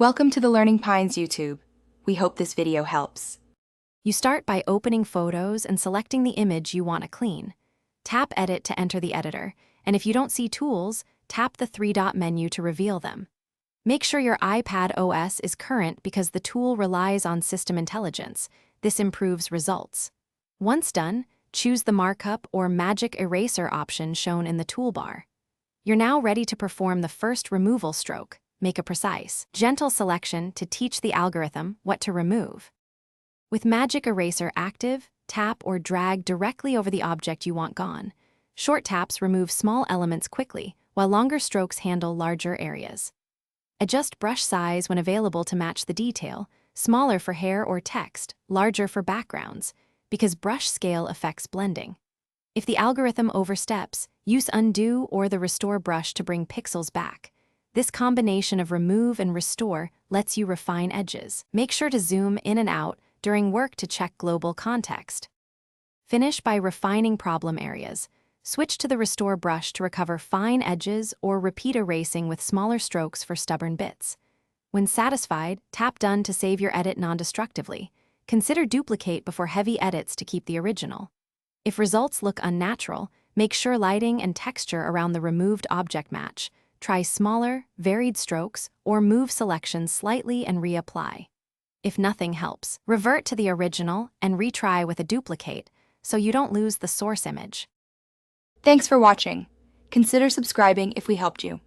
Welcome to the Learning Pines YouTube. We hope this video helps. You start by opening Photos and selecting the image you want to clean. Tap Edit to enter the editor, and if you don't see tools, tap the three-dot menu to reveal them. Make sure your iPad OS is current because the tool relies on system intelligence. This improves results. Once done, choose the markup or magic eraser option shown in the toolbar. You're now ready to perform the first removal stroke. Make a precise, gentle selection to teach the algorithm what to remove. With Magic Eraser active, tap or drag directly over the object you want gone. Short taps remove small elements quickly, while longer strokes handle larger areas. Adjust brush size when available to match the detail, smaller for hair or text, larger for backgrounds, because brush scale affects blending. If the algorithm oversteps, use Undo or the Restore brush to bring pixels back. This combination of remove and restore lets you refine edges. Make sure to zoom in and out during work to check global context. Finish by refining problem areas. Switch to the Restore brush to recover fine edges or repeat erasing with smaller strokes for stubborn bits. When satisfied, tap Done to save your edit non-destructively. Consider Duplicate before heavy edits to keep the original. If results look unnatural, make sure lighting and texture around the removed object match. Try smaller, varied strokes, or move selections slightly and reapply. If nothing helps, revert to the original and retry with a duplicate so you don't lose the source image. Thanks for watching. Consider subscribing if we helped you.